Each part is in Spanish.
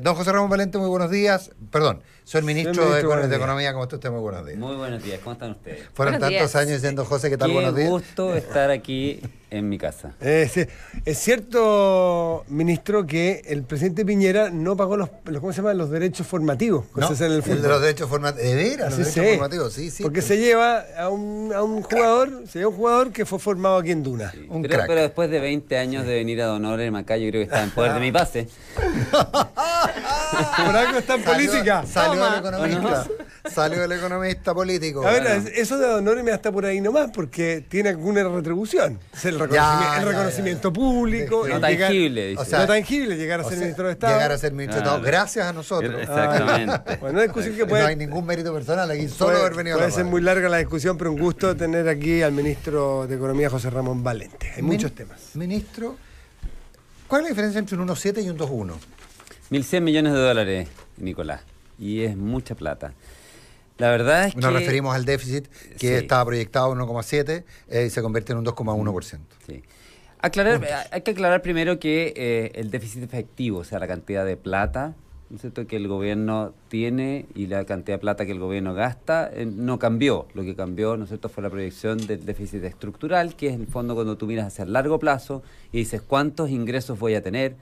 Don José Ramón Valente, muy buenos días. Perdón, soy el ministro de Economía. ¿Cómo está usted? Muy buenos días. Muy buenos días, ¿cómo están ustedes? Fueron tantos años diciendo, José, ¿qué tal? Buenos días. Qué gusto estar aquí en mi casa. Sí. Es cierto, ministro, que el presidente Piñera no pagó ¿cómo se llama? Los derechos formativos. No, el de los derechos formativos. ¿De veras? Los derechos formativos, sí. Porque se lleva a un jugador que fue formado aquí en Duna. Sí, Un pero, crack. Pero después de 20 años de venir a Donor en Macay, yo creo que está en poder de mi pase. Por algo está en política. Salió el economista. Salió el economista político. A ver, eso de Donor me está por ahí nomás, porque tiene alguna retribución. El reconocimiento público. No tangible, dice. O sea, no tangible, llegar a ser ministro de Estado. Llegar a ser ministro de Estado, gracias a nosotros. Exactamente. Bueno, una discusión que puede... No hay ningún mérito personal aquí, solo haber venido a la Puede ser muy larga la discusión, pero un gusto tener aquí al ministro de Economía, José Ramón Valente. Hay muchos temas. Ministro, ¿cuál es la diferencia entre un 1.7 y un 2.1? 1.100 millones de dólares, Nicolás. Y es mucha plata. La verdad es que... Nos referimos al déficit que estaba proyectado en 1,7 y se convierte en un 2,1%. Sí. Hay que aclarar primero que el déficit efectivo, o sea, la cantidad de plata, ¿no es cierto?, que el gobierno tiene y la cantidad de plata que el gobierno gasta, no cambió. Lo que cambió, ¿no es cierto?, fue la proyección del déficit estructural, que es en el fondo cuando tú miras hacia el largo plazo y dices cuántos ingresos voy a tener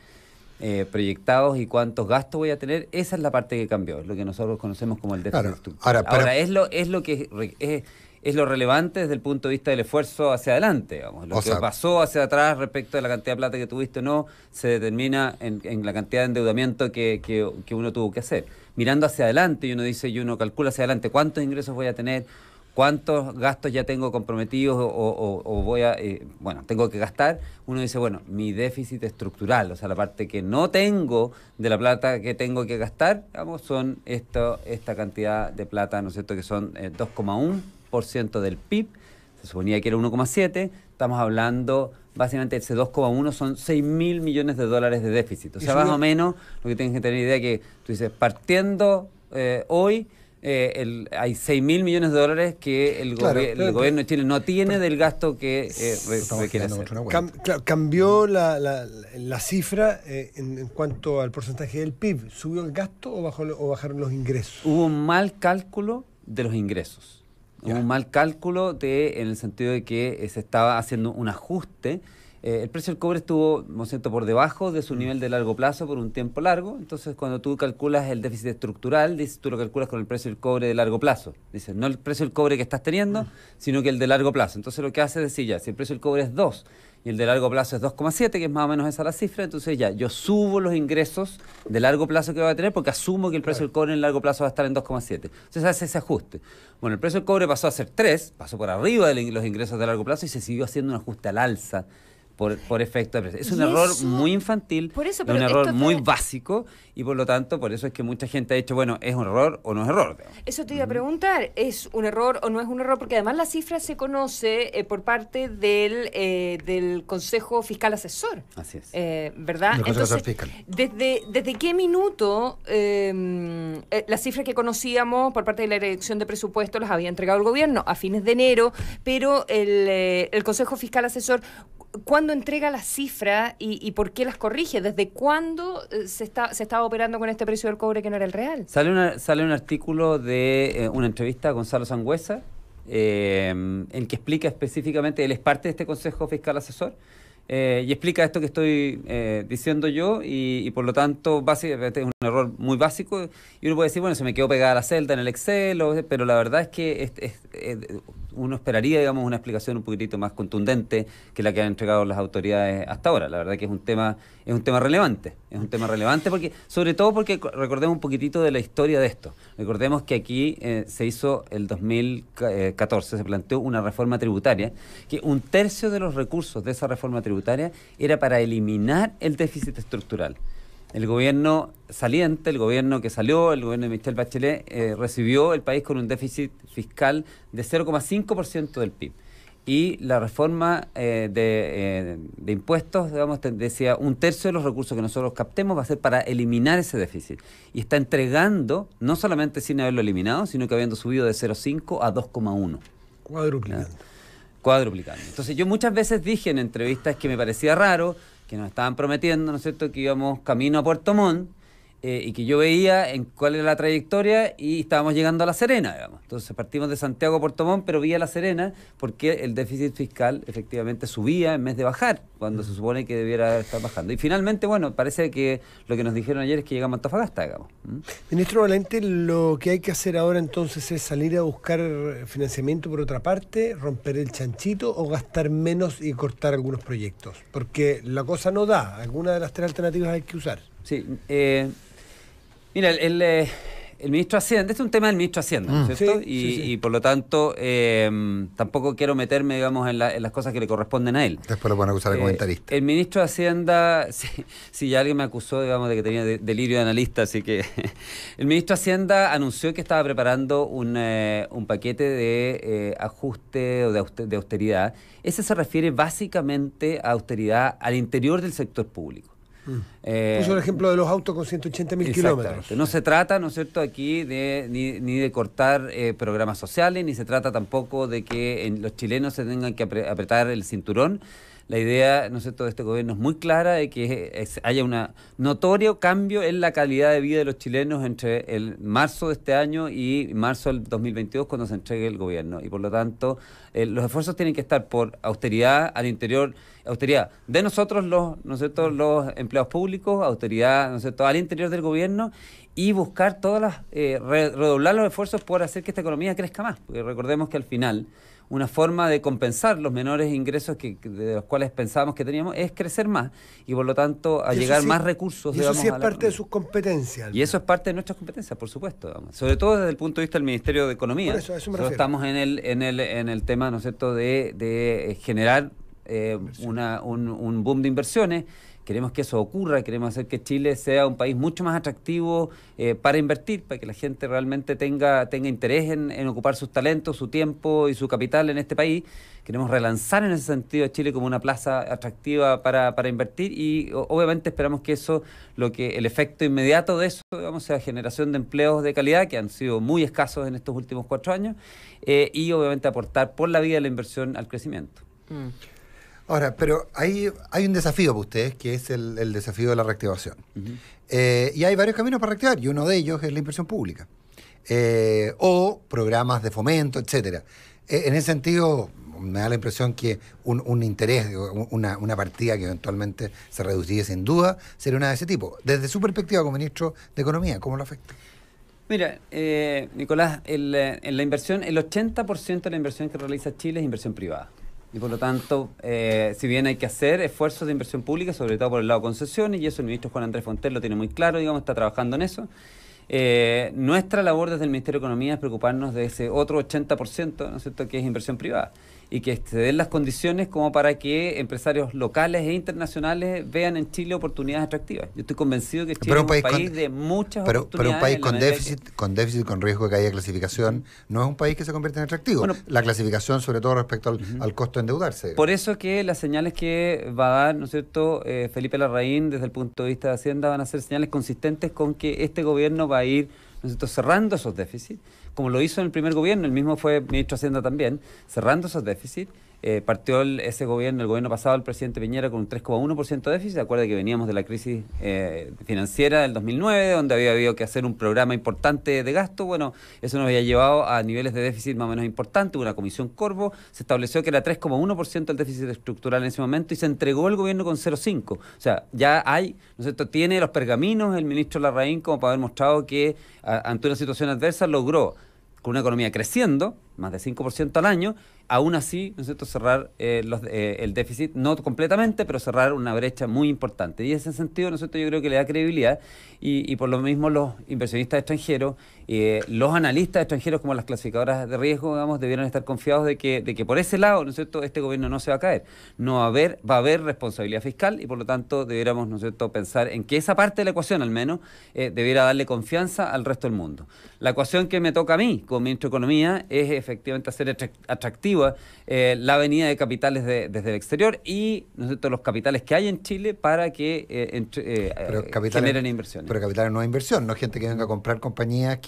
proyectados y cuántos gastos voy a tener. Esa es la parte que cambió, es lo que nosotros conocemos como el déficit estructural. Ahora es lo relevante desde el punto de vista del esfuerzo hacia adelante, digamos. Lo que pasó hacia atrás respecto de la cantidad de plata que tuviste o no, se determina en la cantidad de endeudamiento que uno tuvo que hacer. Mirando hacia adelante, y uno calcula hacia adelante cuántos ingresos voy a tener, cuántos gastos ya tengo comprometidos tengo que gastar. Uno dice, bueno, mi déficit estructural, o sea, la parte que no tengo de la plata que tengo que gastar, digamos, son esta cantidad de plata, ¿no es cierto?, que son 2,1% del PIB. Se suponía que era 1,7. Estamos hablando, básicamente, ese 2,1 son 6.000 millones de dólares de déficit. O sea, más o menos, lo que tienes que tener idea es que tú dices, partiendo hoy, hay 6.000 millones de dólares que el gobierno de Chile no tiene del gasto que requiere hacer. ¿Cambió la cifra en cuanto al porcentaje del PIB? ¿Subió el gasto o bajaron los ingresos? Hubo un mal cálculo de los ingresos. Hubo un mal cálculo en el sentido de que se estaba haciendo un ajuste. El precio del cobre estuvo, ¿no es cierto?, por debajo de su nivel de largo plazo por un tiempo largo. Entonces, cuando tú calculas el déficit estructural, tú lo calculas con el precio del cobre de largo plazo. Dices, no el precio del cobre que estás teniendo, sino que el de largo plazo. Entonces, lo que hace es decir, ya, si el precio del cobre es 2 y el de largo plazo es 2,7, que es más o menos esa la cifra, entonces ya, yo subo los ingresos de largo plazo que voy a tener porque asumo que el precio del cobre en largo plazo va a estar en 2,7. Entonces, hace ese ajuste. Bueno, el precio del cobre pasó a ser 3, pasó por arriba de los ingresos de largo plazo y se siguió haciendo un ajuste al alza. Por efecto de precio. Es un error muy infantil, un error muy básico, y por lo tanto, por eso es que mucha gente ha dicho, bueno, ¿es un error o no es error? Eso te iba a preguntar, ¿es un error o no es un error? Porque además la cifra se conoce por parte del Consejo Fiscal Asesor. Así es. ¿Verdad? Entonces, fiscal. ¿Desde qué minuto las cifras que conocíamos por parte de la Dirección de Presupuestos las había entregado el gobierno? A fines de enero, pero el Consejo Fiscal Asesor, ¿cuándo entrega las cifras y por qué las corrige? ¿Desde cuándo se estaba operando con este precio del cobre que no era el real? Sale un artículo de una entrevista a Gonzalo Sangüesa, en que explica específicamente, él es parte de este Consejo Fiscal Asesor, y explica esto que estoy diciendo yo, y por lo tanto básicamente es un error muy básico, y uno puede decir, bueno, se me quedó pegada la celda en el Excel, pero la verdad es que uno esperaría, digamos, una explicación un poquitito más contundente que la que han entregado las autoridades hasta ahora. La verdad que es un tema relevante, sobre todo porque recordemos un poquitito de la historia de esto. Recordemos que aquí se hizo el 2014, se planteó una reforma tributaria, que 1/3 de los recursos de esa reforma tributaria era para eliminar el déficit estructural. El gobierno saliente, el gobierno que salió, el gobierno de Michelle Bachelet, recibió el país con un déficit fiscal de 0,5% del PIB. Y la reforma de impuestos, digamos, decía 1/3 de los recursos que nosotros captemos va a ser para eliminar ese déficit. Y está entregando, no solamente sin haberlo eliminado, sino que habiendo subido de 0,5 a 2,1. Cuadruplicando. Entonces yo muchas veces dije en entrevistas que me parecía raro, que nos estaban prometiendo, ¿no es cierto?, que íbamos camino a Puerto Montt, y que yo veía en cuál era la trayectoria y estábamos llegando a La Serena, digamos. Entonces partimos de Santiago a Puerto Montt, pero vía La Serena porque el déficit fiscal efectivamente subía en vez de bajar, cuando se supone que debiera estar bajando. Y finalmente, bueno, parece que lo que nos dijeron ayer es que llegamos a Antofagasta, digamos. Ministro Valente, lo que hay que hacer ahora entonces es salir a buscar financiamiento por otra parte, romper el chanchito o gastar menos y cortar algunos proyectos, porque la cosa no da, alguna de las tres alternativas hay que usar. Sí, mira, el ministro de Hacienda, este es un tema del ministro de Hacienda, ¿no es cierto? Sí. Y por lo tanto, tampoco quiero meterme, digamos, en las cosas que le corresponden a él. Después lo pueden acusar de comentarista. El ministro de Hacienda, si ya alguien me acusó, digamos, de que tenía delirio de analista, así que el ministro de Hacienda anunció que estaba preparando un paquete de ajuste o de austeridad. Ese se refiere básicamente a austeridad al interior del sector público. Puso el ejemplo de los autos con 180.000 kilómetros. No se trata, ¿no es cierto?, aquí ni de cortar programas sociales, ni se trata tampoco de que los chilenos se tengan que apretar el cinturón. La idea, ¿no es cierto?, de este gobierno es muy clara de que haya un notorio cambio en la calidad de vida de los chilenos entre el marzo de este año y marzo del 2022, cuando se entregue el gobierno. Y por lo tanto, los esfuerzos tienen que estar por austeridad al interior, austeridad de nosotros, ¿no es cierto?, los empleados públicos, austeridad, ¿no es cierto?, al interior del gobierno, y buscar redoblar los esfuerzos por hacer que esta economía crezca más. Porque recordemos que al final una forma de compensar los menores ingresos de los cuales pensábamos que teníamos es crecer más y por lo tanto a llegar más recursos. Y eso sí es parte de sus competencias. Y eso es parte de nuestras competencias, por supuesto, digamos. Sobre todo desde el punto de vista del Ministerio de Economía. Por eso me refiero. Estamos en el tema, ¿no es cierto?, de generar un boom de inversiones. Queremos que eso ocurra, queremos hacer que Chile sea un país mucho más atractivo para invertir, para que la gente realmente tenga interés en ocupar sus talentos, su tiempo y su capital en este país. Queremos relanzar en ese sentido a Chile como una plaza atractiva para invertir y obviamente esperamos que el efecto inmediato de eso, digamos, sea generación de empleos de calidad, que han sido muy escasos en estos últimos 4 años, y obviamente aportar por la vía de la inversión al crecimiento. Ahora, pero hay un desafío para ustedes, que es el desafío de la reactivación. Y hay varios caminos para reactivar, y uno de ellos es la inversión pública. O programas de fomento, etcétera. En ese sentido, me da la impresión que un interés, una partida que eventualmente se reduciría sin duda, sería una de ese tipo. Desde su perspectiva como ministro de Economía, ¿cómo lo afecta? Mira, Nicolás, en la inversión, el 80% de la inversión que realiza Chile es inversión privada. Y por lo tanto, si bien hay que hacer esfuerzos de inversión pública, sobre todo por el lado de concesiones, y eso el ministro Juan Andrés Fontel lo tiene muy claro, digamos, está trabajando en eso. Nuestra labor desde el Ministerio de Economía es preocuparnos de ese otro 80%, ¿no es cierto?, que es inversión privada. Y que se den las condiciones como para que empresarios locales e internacionales vean en Chile oportunidades atractivas. Yo estoy convencido que Chile es un país de muchas oportunidades. Pero un país con déficit, con riesgo de caída de clasificación, no es un país que se convierte en atractivo. Bueno, la clasificación, sobre todo respecto al costo de endeudarse. Por eso que las señales que va a dar, ¿no es cierto?, Felipe Larraín, desde el punto de vista de Hacienda, van a ser señales consistentes con que este gobierno va a ir, ¿no es cierto?, cerrando esos déficits, como lo hizo en el primer gobierno, el mismo fue ministro de Hacienda también, cerrando esos déficits. Partió ese gobierno, el gobierno pasado, el presidente Piñera, con un 3,1% de déficit. Acuerda que veníamos de la crisis financiera del 2009, donde había habido que hacer un programa importante de gasto. Bueno, eso nos había llevado a niveles de déficit más o menos importantes. Una comisión Corvo, se estableció que era 3,1% el déficit estructural en ese momento y se entregó el gobierno con 0,5%. O sea, ya hay, ¿no es cierto?, tiene los pergaminos el ministro Larraín como para haber mostrado que ante una situación adversa logró, con una economía creciendo, más de 5% al año, aún así, ¿no es cierto?, cerrar el déficit, no completamente, pero cerrar una brecha muy importante. Y en ese sentido, ¿no es cierto?, yo creo que le da credibilidad y por lo mismo los inversionistas extranjeros, los analistas extranjeros como las clasificadoras de riesgo, digamos, debieran estar confiados de que por ese lado, ¿no es cierto?, este gobierno no se va a caer. Va a haber responsabilidad fiscal y por lo tanto debiéramos, ¿no es cierto?, pensar en que esa parte de la ecuación al menos debiera darle confianza al resto del mundo. La ecuación que me toca a mí como ministro de Economía es efectivamente hacer atractiva la venida de capitales desde el exterior y, ¿no es cierto?, los capitales que hay en Chile para que generen inversiones. Pero capitales no es inversión, no gente que venga a comprar compañías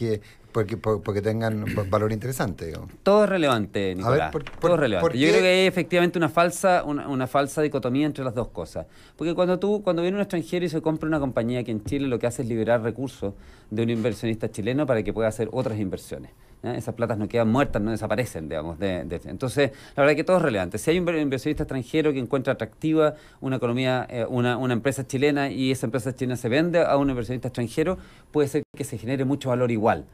porque tengan valor interesante, digamos. Todo es relevante, Nicolás. Todo es relevante. Yo creo que hay efectivamente una falsa dicotomía entre las dos cosas. Porque cuando viene un extranjero y se compra una compañía aquí en Chile, lo que hace es liberar recursos de un inversionista chileno para que pueda hacer otras inversiones. Esas platas no quedan muertas, no desaparecen, digamos. Entonces, la verdad es que todo es relevante. Si hay un inversionista extranjero que encuentra atractiva una economía, una empresa chilena y esa empresa chilena se vende a un inversionista extranjero, puede ser que se genere mucho valor igual.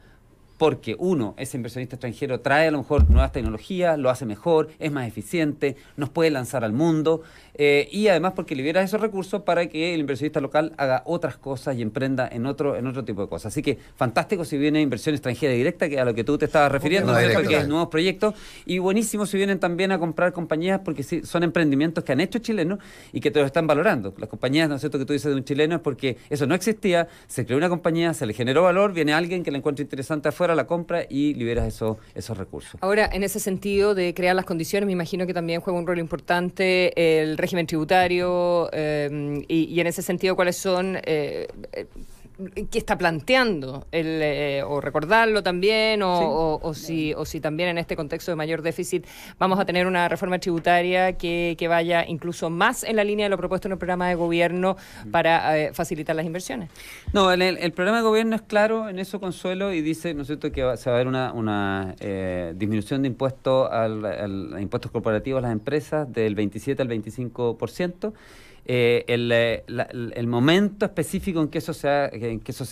Porque ese inversionista extranjero trae a lo mejor nuevas tecnologías, lo hace mejor, es más eficiente, nos puede lanzar al mundo y además porque libera esos recursos para que el inversionista local haga otras cosas y emprenda en otro tipo de cosas. Así que fantástico si viene inversión extranjera directa, que a lo que tú te estabas refiriendo, que es nuevos proyectos, y buenísimo si vienen también a comprar compañías porque sí, son emprendimientos que han hecho chilenos y que te lo están valorando. Las compañías, ¿no es cierto?, que tú dices de un chileno es porque eso no existía, se creó una compañía, se le generó valor, viene alguien que la encuentra interesante afuera, la compra y liberas esos recursos. Ahora, en ese sentido de crear las condiciones, me imagino que también juega un rol importante el régimen tributario y en ese sentido, ¿cuáles son qué está planteando o recordarlo también sí. o si también en este contexto de mayor déficit vamos a tener una reforma tributaria que vaya incluso más en la línea de lo propuesto en el programa de gobierno para facilitar las inversiones? No, el programa de gobierno es claro en eso, Consuelo, y dice, ¿no es cierto?, que se va a haber una disminución de impuestos a impuestos corporativos a las empresas del 27 al 25%. El momento específico en que eso se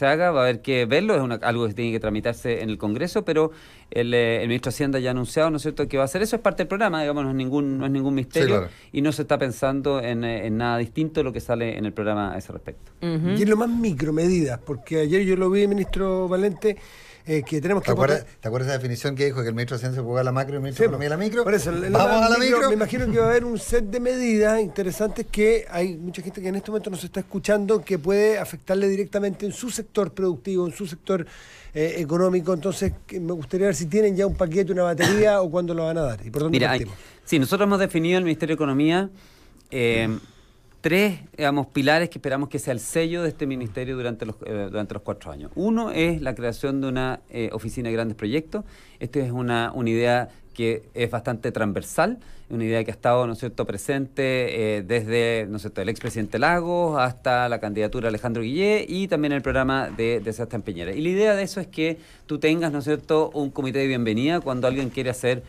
haga va a haber que verlo, es algo que tiene que tramitarse en el Congreso, pero el ministro de Hacienda ya ha anunciado, ¿no es cierto?, que va a hacer eso, es parte del programa, digamos, no es ningún misterio, sí, claro. Y no se está pensando en nada distinto de lo que sale en el programa a ese respecto. Uh-huh. Y en lo más micromedidas, porque ayer yo lo vi, ministro Valente, que tenemos que... ¿Te acuerdas esa definición que dijo que el ministro de Ciencia jugaba a la macro y el ministro de Economía a la micro? Por eso, vamos a la micro. Me imagino que va a haber un set de medidas interesantes que hay mucha gente que en este momento nos está escuchando que puede afectarle directamente en su sector productivo, en su sector económico. Entonces, me gustaría ver si tienen ya un paquete, una batería o cuándo lo van a dar. ¿Y por dónde partimos? Sí, nosotros hemos definido en el Ministerio de Economía 3, digamos, pilares que esperamos que sea el sello de este ministerio durante los 4 años. Uno es la creación de una oficina de grandes proyectos. Esta es una idea que es bastante transversal, una idea que ha estado, ¿no es cierto?, presente desde, ¿no es cierto?, el expresidente Lagos hasta la candidatura de Alejandro Guillé y también el programa de Sebastián Piñera. Y la idea de eso es que tú tengas, ¿no es cierto?, un comité de bienvenida cuando alguien quiere hacer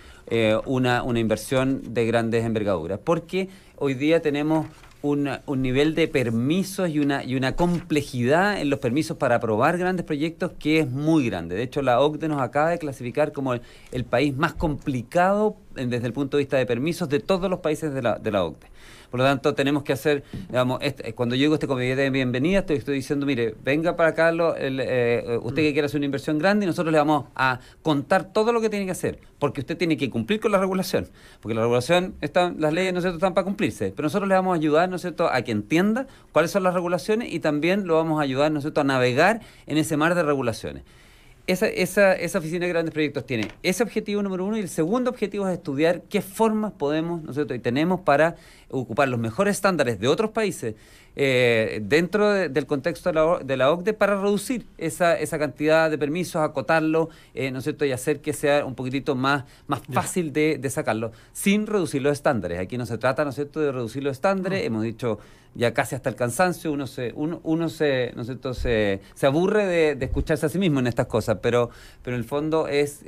una inversión de grandes envergaduras. Porque hoy día tenemos un nivel de permisos y una complejidad en los permisos para aprobar grandes proyectos que es muy grande. De hecho, la OCDE nos acaba de clasificar como el país más complicado desde el punto de vista de permisos de todos los países de la OCDE. Por lo tanto, tenemos que hacer, digamos, cuando yo digo este comité de bienvenida, estoy diciendo, mire, venga para acá usted que quiera hacer una inversión grande y nosotros le vamos a contar todo lo que tiene que hacer, porque usted tiene que cumplir con la regulación, porque la regulación, las leyes, ¿no es cierto?, están para cumplirse, pero nosotros le vamos a ayudar, ¿no es cierto?, a que entienda cuáles son las regulaciones y también lo vamos a ayudar, ¿no es cierto?, a navegar en ese mar de regulaciones. Esa oficina de grandes proyectos tiene ese objetivo número 1 y el segundo objetivo es estudiar qué formas podemos, ¿no es cierto?, y tenemos para ocupar los mejores estándares de otros países dentro del contexto de la OCDE para reducir esa cantidad de permisos, acotarlo, ¿no es cierto?, y hacer que sea un poquitito más fácil de sacarlo, sin reducir los estándares. Aquí no se trata, ¿no es cierto?, de reducir los estándares, hemos dicho ya casi hasta el cansancio, uno se aburre de escucharse a sí mismo en estas cosas, pero en el fondo es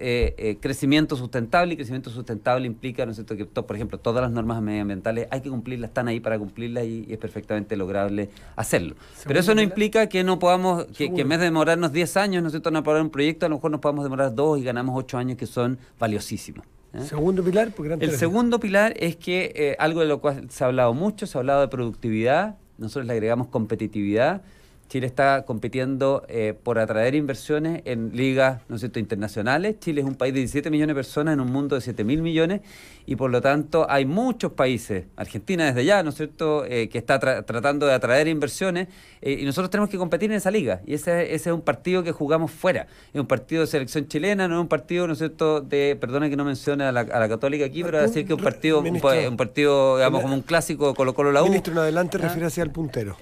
crecimiento sustentable, y crecimiento sustentable implica, ¿no es cierto?, que por ejemplo todas las normas medioambientales hay que cumplirlas, están ahí para cumplirlas y es perfectamente lograble hacerlo. Pero eso no implica que no podamos, que en vez de demorarnos 10 años, ¿no es cierto?, en aprobar un proyecto, a lo mejor nos podamos demorar 2 y ganamos 8 años que son valiosísimos. Segundo pilar, el segundo pilar es que algo de lo cual se ha hablado mucho, se ha hablado de productividad, nosotros le agregamos competitividad. Chile está compitiendo por atraer inversiones en ligas, ¿no es cierto?, internacionales. Chile es un país de 17 millones de personas en un mundo de 7.000 millones y por lo tanto hay muchos países, Argentina desde ya, ¿no es cierto?, que está tratando de atraer inversiones y nosotros tenemos que competir en esa liga. Y ese es un partido que jugamos fuera. Es un partido de selección chilena, no es un partido, ¿no es cierto?, perdona que no mencione a la Católica aquí, pero decir que es un partido, digamos, como un clásico Colo-Colo la U. Ministro, en adelante refiérase al puntero.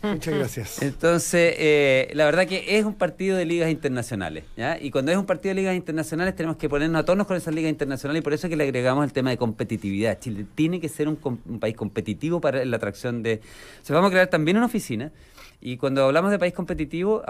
Muchas gracias. Entonces, la verdad que es un partido de ligas internacionales, ¿ya? Y cuando es un partido de ligas internacionales tenemos que ponernos a tonos con esas ligas internacionales y por eso es que le agregamos el tema de competitividad. Chile tiene que ser un país competitivo para la atracción de... vamos a crear también una oficina y cuando hablamos de país competitivo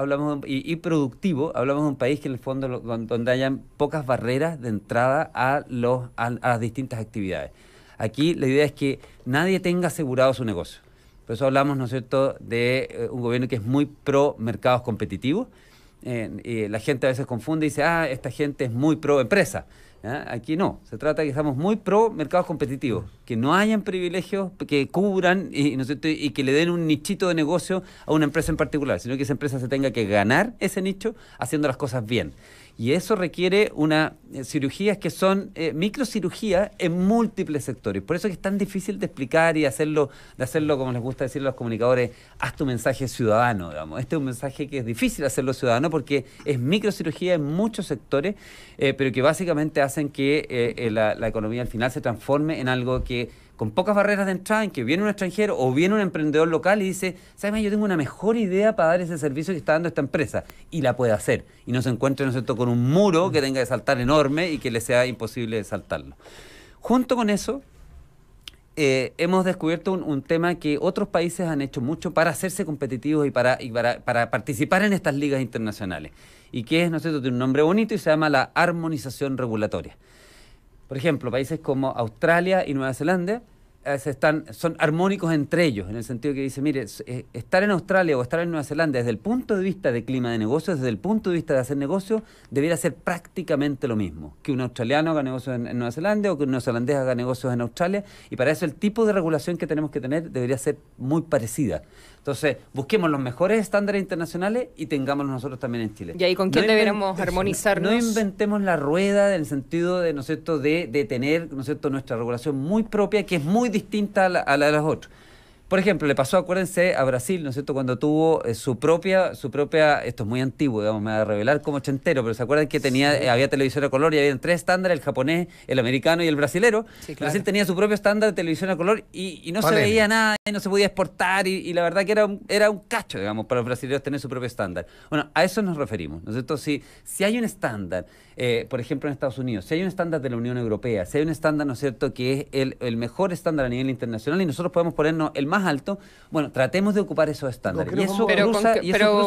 y productivo, hablamos de un país que en el fondo donde hayan pocas barreras de entrada a las distintas actividades. Aquí la idea es que nadie tenga asegurado su negocio. Por eso hablamos, ¿no es cierto?, de un gobierno que es muy pro mercados competitivos. Y la gente a veces confunde y dice, esta gente es muy pro empresa. ¿Ya? Aquí no, se trata de que estamos muy pro mercados competitivos, que no hayan privilegios que cubran ¿no es cierto?, y que le den un nichito de negocio a una empresa en particular, sino que esa empresa se tenga que ganar ese nicho haciendo las cosas bien. Y eso requiere cirugías que son microcirugías en múltiples sectores. Por eso es que es tan difícil de explicar y de hacerlo, como les gusta decir a los comunicadores, haz tu mensaje ciudadano, digamos. Este es un mensaje que es difícil hacerlo ciudadano porque es microcirugía en muchos sectores, pero que básicamente hacen que la economía al final se transforme en algo que con pocas barreras de entrada, en que viene un extranjero o viene un emprendedor local y dice, ¿sabes? Yo tengo una mejor idea para dar ese servicio que está dando esta empresa, y la puede hacer, y no se encuentre, ¿no es cierto?, con un muro que tenga que saltar enorme y que le sea imposible saltarlo. Junto con eso, hemos descubierto un tema que otros países han hecho mucho para hacerse competitivos y para participar en estas ligas internacionales, y que es, ¿no es cierto?, tiene un nombre bonito y se llama la armonización regulatoria. Por ejemplo, países como Australia y Nueva Zelanda son armónicos entre ellos, en el sentido que dice, mire, estar en Australia o estar en Nueva Zelanda desde el punto de vista de clima de negocios, desde el punto de vista de hacer negocios, debería ser prácticamente lo mismo, que un australiano haga negocios en Nueva Zelanda o que un neozelandés haga negocios en Australia, y para eso el tipo de regulación que tenemos que tener debería ser muy parecida. Entonces, busquemos los mejores estándares internacionales y tengámoslos nosotros también en Chile. ¿Y ahí con quién deberíamos armonizarnos? No inventemos la rueda en el sentido de, ¿no es cierto?, de tener, ¿no es cierto?, nuestra regulación muy propia, que es muy distinta a la de los otros. Por ejemplo, le pasó, acuérdense, a Brasil, ¿no es cierto?, cuando tuvo su propia, esto es muy antiguo, digamos, me va a revelar como ochentero, pero ¿se acuerdan que había televisión a color y había 3 estándares, el japonés, el americano y el brasilero? Sí, claro. Brasil tenía su propio estándar de televisión a color y no se veía nada, y no se podía exportar, y la verdad que era un cacho, digamos, para los brasileños tener su propio estándar. Bueno, a eso nos referimos, ¿no es cierto? Si hay un estándar, por ejemplo, en Estados Unidos, si hay un estándar de la Unión Europea, si hay un estándar, ¿no es cierto?, que es el mejor estándar a nivel internacional y nosotros podemos ponernos el más alto, bueno, tratemos de ocupar esos estándares. Y eso cruza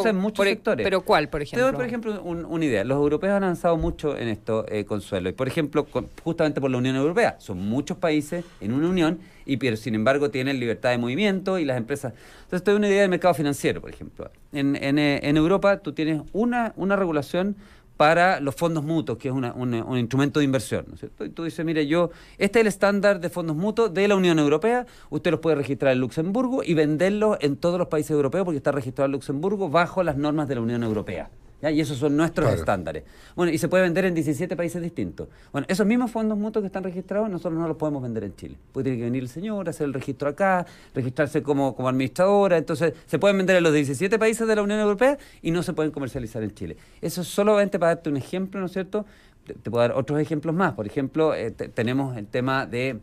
en muchos sectores. ¿Pero cuál, por ejemplo? Te doy, por ejemplo, una idea. Los europeos han avanzado mucho en esto, Consuelo. Y, por ejemplo, justamente por la Unión Europea. Son muchos países en una unión, pero sin embargo tienen libertad de movimiento y las empresas... Entonces, te doy una idea del mercado financiero, por ejemplo. En Europa tú tienes una regulación para los fondos mutuos, que es un instrumento de inversión, ¿no es cierto? Y tú dices, mire, este es el estándar de fondos mutuos de la Unión Europea, usted los puede registrar en Luxemburgo y venderlos en todos los países europeos porque está registrado en Luxemburgo bajo las normas de la Unión Europea. ¿Ya? Y esos son nuestros estándares. Bueno, y se puede vender en 17 países distintos. Bueno, esos mismos fondos mutuos que están registrados, nosotros no los podemos vender en Chile. Porque tiene que venir el señor, hacer el registro acá, registrarse como administradora. Entonces, se pueden vender en los 17 países de la Unión Europea y no se pueden comercializar en Chile. Eso es solamente para darte un ejemplo, ¿no es cierto? Te puedo dar otros ejemplos más. Por ejemplo, tenemos el tema de...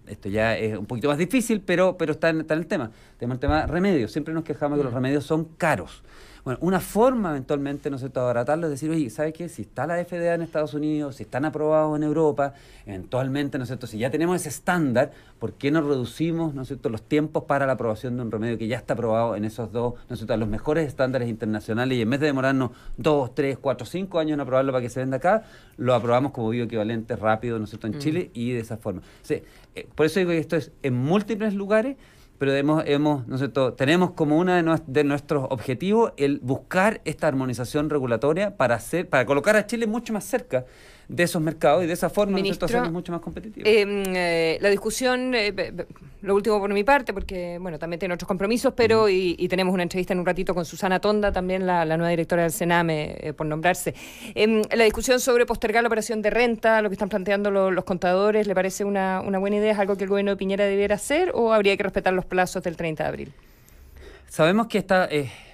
Esto ya es un poquito más difícil, pero está en el tema. Tenemos el tema de remedios. Siempre nos quejamos de que los remedios son caros. Bueno, una forma eventualmente, ¿no es cierto?, de abaratarlo es decir, oye, ¿sabes qué? Si está la FDA en Estados Unidos, si están aprobados en Europa, eventualmente, ¿no es cierto?, si ya tenemos ese estándar, ¿por qué no reducimos, ¿no es cierto?, los tiempos para la aprobación de un remedio que ya está aprobado en esos dos, ¿no es cierto?, los mejores estándares internacionales, y en vez de demorarnos 2, 3, 4, 5 años en aprobarlo para que se venda acá, lo aprobamos como bioequivalente rápido, ¿no es cierto?, en Chile, y de esa forma. Sí, por eso digo que esto es en múltiples lugares. pero ¿no es cierto? Tenemos como uno de nuestros objetivos el buscar esta armonización regulatoria para colocar a Chile mucho más cerca de esos mercados y de esa forma, ¿no es cierto?, hacernos mucho más competitivos. La discusión, lo último por mi parte, porque bueno, también tiene otros compromisos, pero y tenemos una entrevista en un ratito con Susana Tonda, también la nueva directora del Sename, por nombrarse. La discusión sobre postergar la operación de renta, lo que están planteando los contadores, ¿le parece una buena idea? ¿Es algo que el gobierno de Piñera debiera hacer o habría que respetar los plazos del 30 de abril? Sabemos que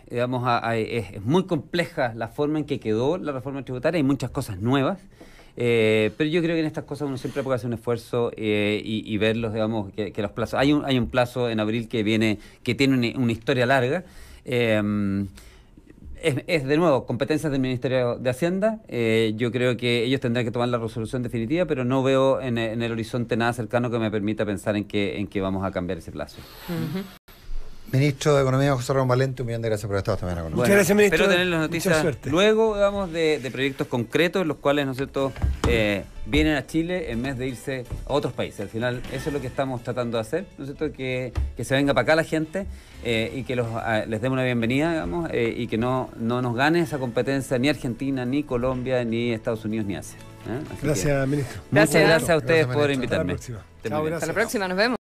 digamos, es muy compleja la forma en que quedó la reforma tributaria, hay muchas cosas nuevas. Pero yo creo que en estas cosas uno siempre puede hacer un esfuerzo y verlos, digamos, que los plazos. Hay un plazo en abril que tiene una historia larga. Es de nuevo competencias del Ministerio de Hacienda. Yo creo que ellos tendrán que tomar la resolución definitiva, pero no veo en el horizonte nada cercano que me permita pensar en que vamos a cambiar ese plazo. Ministro de Economía, José Ramón Valente, un millón de gracias por estar también con nosotros. Muchas gracias, ministro. Espero tener las noticias luego, digamos, de proyectos concretos, los cuales, ¿no es cierto?, vienen a Chile en vez de irse a otros países. Al final, eso es lo que estamos tratando de hacer, ¿no es cierto?, que se venga para acá la gente y que les demos una bienvenida, digamos, y que no nos gane esa competencia ni Argentina, ni Colombia, ni Estados Unidos, ni Asia. Gracias, ministro. Muchas gracias a ustedes Gracias, por ministro. invitarme. Hasta la próxima. Chao, gracias. Hasta la próxima, nos vemos.